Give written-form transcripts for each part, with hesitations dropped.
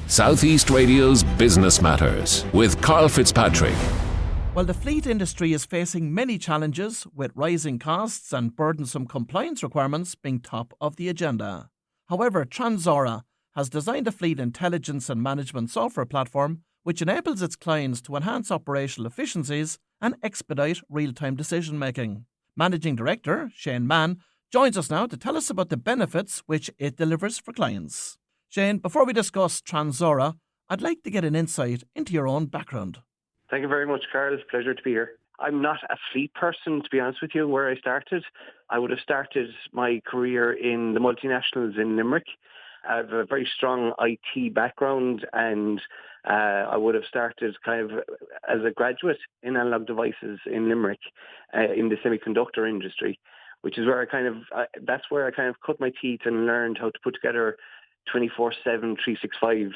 Southeast Radio's Business Matters with Karl Fitzpatrick. Well, the fleet industry is facing many challenges, with rising costs and burdensome compliance requirements being top of the agenda. However, Tranzaura has designed a fleet intelligence and management software platform which enables its clients to enhance operational efficiencies and expedite real-time decision-making. Managing Director Shane Mann joins us now to tell us about the benefits which it delivers for clients. Shane, before we discuss Tranzaura, I'd like to get an insight into your own background. Thank you very much, Karl. It's a pleasure to be here. I'm not a fleet person, to be honest with you, where I started. I would have started my career in the multinationals in Limerick. I have a very strong IT background, and I would have started kind of as a graduate in analog devices in Limerick in the semiconductor industry, which is where that's where I kind of cut my teeth and learned how to put together 24/7, 365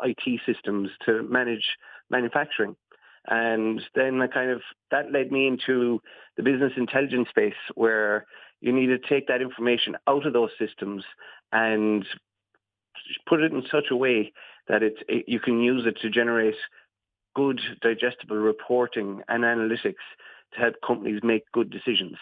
IT systems to manage manufacturing. And then that led me into the business intelligence space, where you need to take that information out of those systems and put it in such a way that you can use it to generate good, digestible reporting and analytics to help companies make good decisions.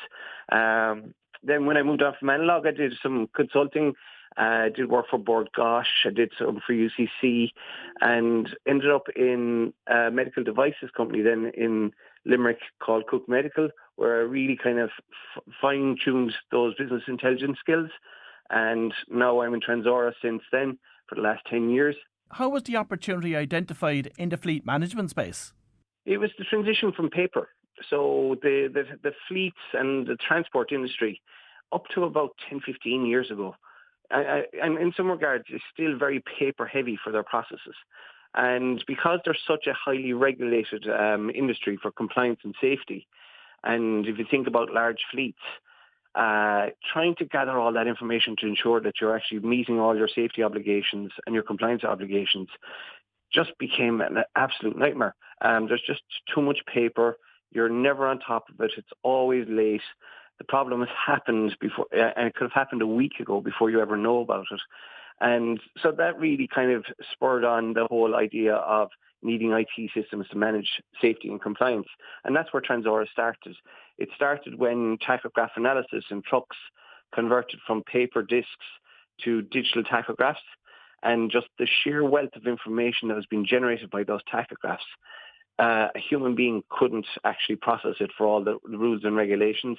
Then when I moved on from analog, I did some consulting. I did work for Bord Gosh, I did some for UCC, and ended up in a medical devices company then in Limerick called Cook Medical, where I really kind of fine-tuned those business intelligence skills. And now I'm in Tranzaura since then for the last 10 years. How was the opportunity identified in the fleet management space? It was the transition from paper. So the fleets and the transport industry, up to about 10, 15 years ago, and in some regards, is still very paper heavy for their processes. And because they're such a highly regulated industry for compliance and safety, and if you think about large fleets, trying to gather all that information to ensure that you're actually meeting all your safety obligations and your compliance obligations just became an absolute nightmare. There's just too much paper. You're never on top of it. It's always late. The problem has happened before, and it could have happened a week ago before you ever know about it. And so that really kind of spurred on the whole idea of needing IT systems to manage safety and compliance. And that's where Tranzaura started. It started when tachograph analysis in trucks converted from paper discs to digital tachographs, and just the sheer wealth of information that has been generated by those tachographs. A human being couldn't actually process it for all the rules and regulations.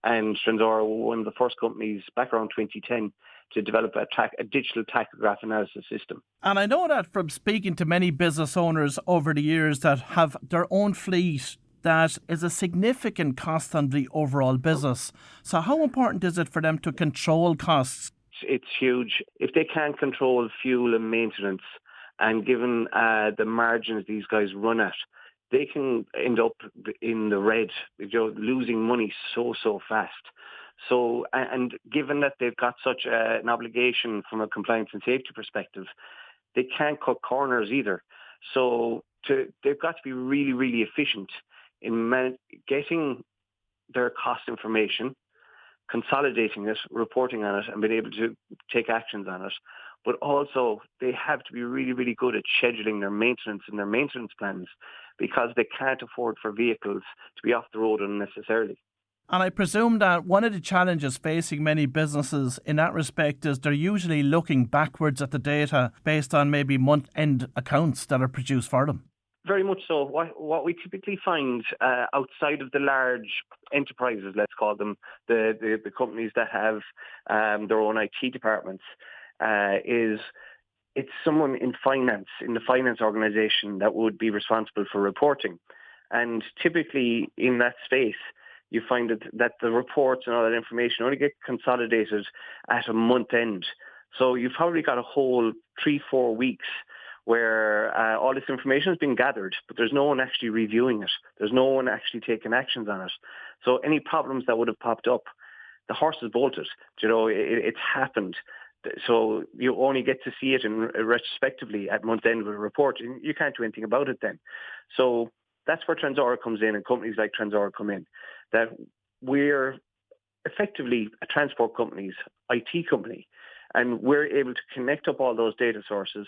And Tranzaura were one of the first companies back around 2010 to develop a digital tachograph analysis system. And I know that from speaking to many business owners over the years that have their own fleet, that is a significant cost on the overall business. So how important is it for them to control costs? It's huge. If they can't control fuel and maintenance, and given the margins these guys run at, they can end up in the red, losing money so fast. So, and given that they've got such an obligation from a compliance and safety perspective, they can't cut corners either. So they've got to be really, really efficient in getting their cost information, consolidating it, reporting on it, and being able to take actions on it. But also, they have to be really, really good at scheduling their maintenance and their maintenance plans, because they can't afford for vehicles to be off the road unnecessarily. And I presume that one of the challenges facing many businesses in that respect is they're usually looking backwards at the data based on maybe month-end accounts that are produced for them. Very much so. What we typically find outside of the large enterprises, let's call them, the companies that have their own IT departments, is it's someone in finance, in the finance organization, that would be responsible for reporting. And typically in that space, you find that the reports and all that information only get consolidated at a month end. So you've probably got a whole 3-4 weeks where all this information has been gathered, but there's no one actually reviewing it. There's no one actually taking actions on it. So any problems that would have popped up, the horse is bolted. It's happened. So you only get to see it retrospectively at month end with a report. You can't do anything about it then. So that's where Tranzaura comes in, and companies like Tranzaura come in. That we're effectively a transport company's IT company, and we're able to connect up all those data sources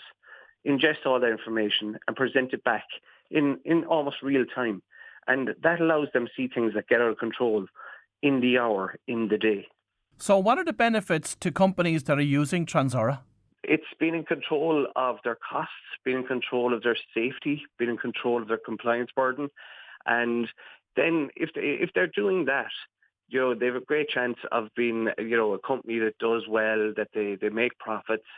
ingest all that information and present it back in almost real time. And that allows them to see things that get out of control in the hour, in the day. So what are the benefits to companies that are using Tranzaura? It's being in control of their costs, being in control of their safety, being in control of their compliance burden. And then if they're doing that, they have a great chance of being, a company that does well, that they make profits,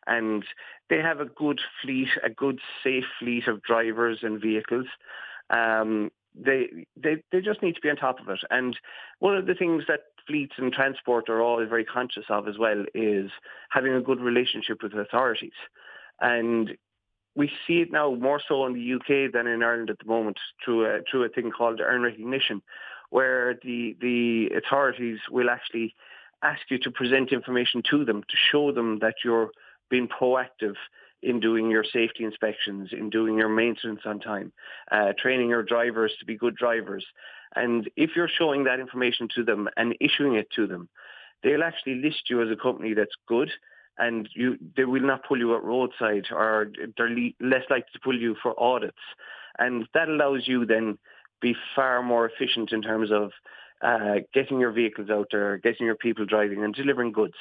and they have a good fleet, a good safe fleet of drivers and vehicles. They just need to be on top of it. And one of the things that fleets and transport are always very conscious of as well is having a good relationship with authorities. And we see it now more so in the UK than in Ireland at the moment through a thing called earn recognition, where the authorities will actually ask you to present information to them to show them that you're being proactive in doing your safety inspections, in doing your maintenance on time, training your drivers to be good drivers. And if you're showing that information to them and issuing it to them, they'll actually list you as a company that's good, and they will not pull you at roadside, or they're less likely to pull you for audits. And that allows you then be far more efficient in terms of getting your vehicles out there, getting your people driving and delivering goods.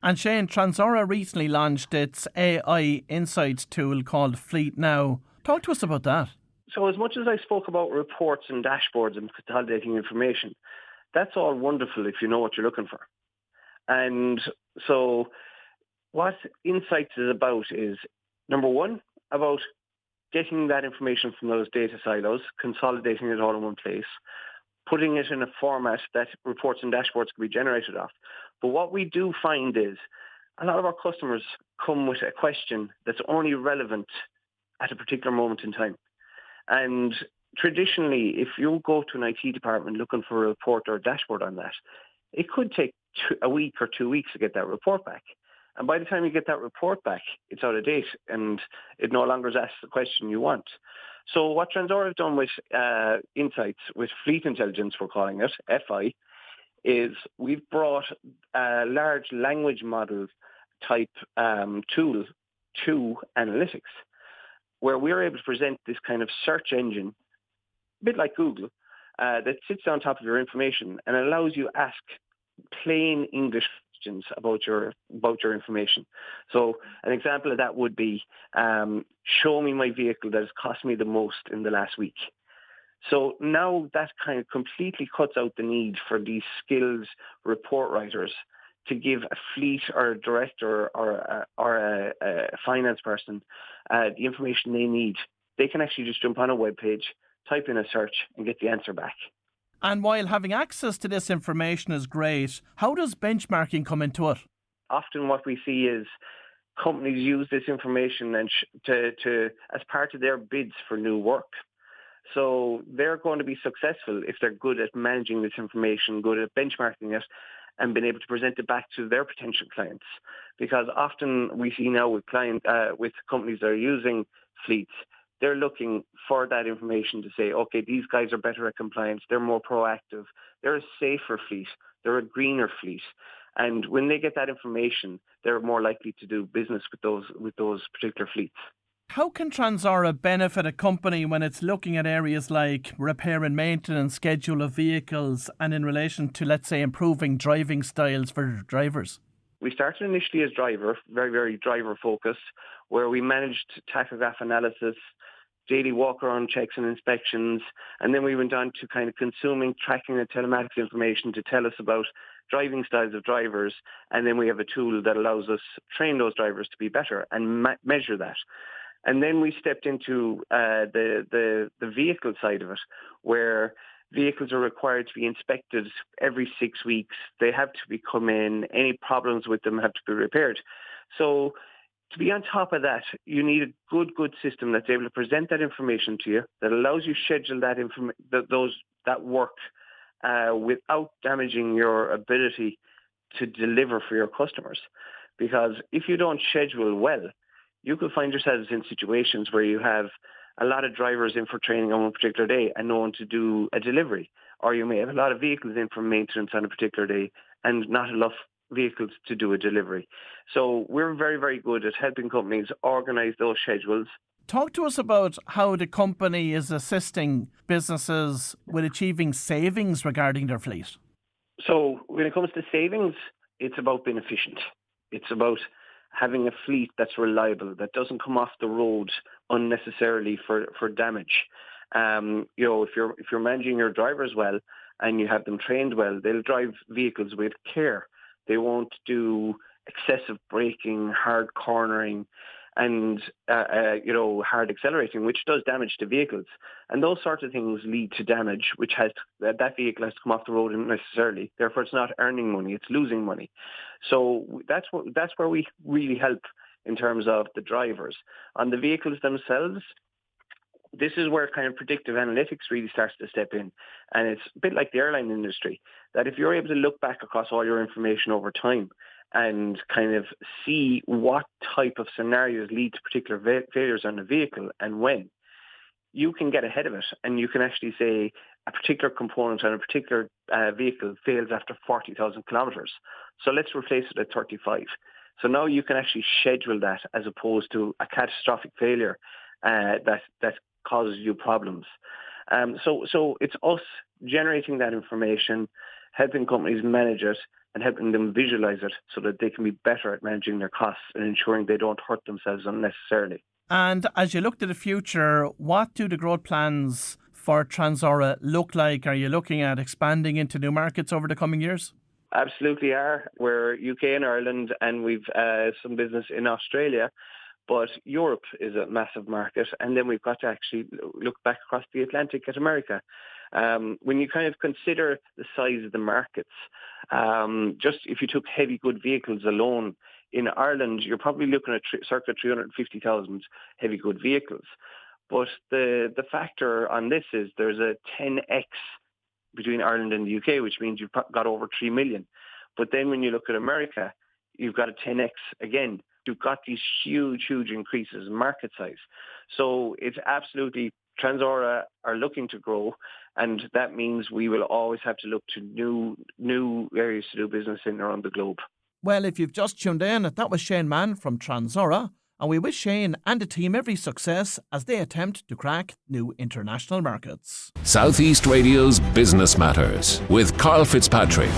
And Shane, Tranzaura recently launched its AI insights tool called Fleet Now. Talk to us about that. So as much as I spoke about reports and dashboards and consolidating information, that's all wonderful if you know what you're looking for. And so what Insights is about is, number one, about getting that information from those data silos, consolidating it all in one place, putting it in a format that reports and dashboards can be generated off. But what we do find is a lot of our customers come with a question that's only relevant at a particular moment in time. And traditionally, if you go to an IT department looking for a report or a dashboard on that, it could take a week or 2 weeks to get that report back. And by the time you get that report back, it's out of date and it no longer asks the question you want. So what Tranzaura have done with Insights, with Fleet Intelligence, we're calling it, FI, is we've brought a large language model type tool to analytics, where we're able to present this kind of search engine, a bit like Google, that sits on top of your information and allows you to ask plain English questions about your information. So an example of that would be, show me my vehicle that has cost me the most in the last week. So now that kind of completely cuts out the need for these skilled report writers to give a fleet or a director or a finance person the information they need. They can actually just jump on a web page, type in a search and get the answer back. And while having access to this information is great, how does benchmarking come into it? Often what we see is companies use this information and to as part of their bids for new work. So they're going to be successful if they're good at managing this information, good at benchmarking it, and being able to present it back to their potential clients. Because often we see now with companies that are using fleets, they're looking for that information to say, okay, these guys are better at compliance, they're more proactive, they're a safer fleet, they're a greener fleet. And when they get that information, they're more likely to do business with those particular fleets. How can Tranzaura benefit a company when it's looking at areas like repair and maintenance, schedule of vehicles, and in relation to, let's say, improving driving styles for drivers? We started initially as driver, very, very driver-focused, where we managed tachograph analysis, daily walk-around checks and inspections, and then we went on to kind of consuming, tracking and telematics information to tell us about driving styles of drivers, and then we have a tool that allows us to train those drivers to be better and measure that. And then we stepped into the vehicle side of it, where vehicles are required to be inspected every 6 weeks. They have to come in. Any problems with them have to be repaired. So to be on top of that, you need a good system that's able to present that information to you, that allows you to schedule that work without damaging your ability to deliver for your customers. Because if you don't schedule well, you could find yourselves in situations where you have a lot of drivers in for training on one particular day and no one to do a delivery. Or you may have a lot of vehicles in for maintenance on a particular day and not enough vehicles to do a delivery. So we're very, very good at helping companies organise those schedules. Talk to us about how the company is assisting businesses with achieving savings regarding their fleet. So when it comes to savings, it's about being efficient. It's about having a fleet that's reliable, that doesn't come off the road unnecessarily for damage. If you're managing your drivers well and you have them trained well, they'll drive vehicles with care. They won't do excessive braking, hard cornering, and hard accelerating, which does damage to vehicles. And those sort of things lead to damage, which that vehicle has to come off the road unnecessarily. Therefore, it's not earning money; it's losing money. So that's where we really help in terms of the drivers. On the vehicles themselves, this is where kind of predictive analytics really starts to step in. And it's a bit like the airline industry, that if you're able to look back across all your information over time and kind of see what type of scenarios lead to particular failures on the vehicle and when, you can get ahead of it, and you can actually say a particular component on a particular vehicle fails after 40,000 kilometres. So let's replace it at 35. So now you can actually schedule that as opposed to a catastrophic failure that causes you problems. So it's us generating that information, helping companies manage it, and helping them visualize it so that they can be better at managing their costs and ensuring they don't hurt themselves unnecessarily. And as you look to the future, what do the growth plans for Tranzaura look like? Are you looking at expanding into new markets over the coming years? Absolutely are. We're UK and Ireland, and we've some business in Australia. But Europe is a massive market, and then we've got to actually look back across the Atlantic at America. When you kind of consider the size of the markets, just if you took heavy good vehicles alone, in Ireland, you're probably looking at circa 350,000 heavy good vehicles. But the factor on this is there's a 10x between Ireland and the UK, which means you've got over 3 million. But then when you look at America, you've got a 10x again. You've got these huge increases in market size. So it's absolutely, Tranzaura are looking to grow, and that means we will always have to look to new areas to do business in around the globe. Well, if you've just tuned in, that was Shane Mann from Tranzaura, and we wish Shane and the team every success as they attempt to crack new international markets. Southeast Radio's Business Matters with Karl Fitzpatrick.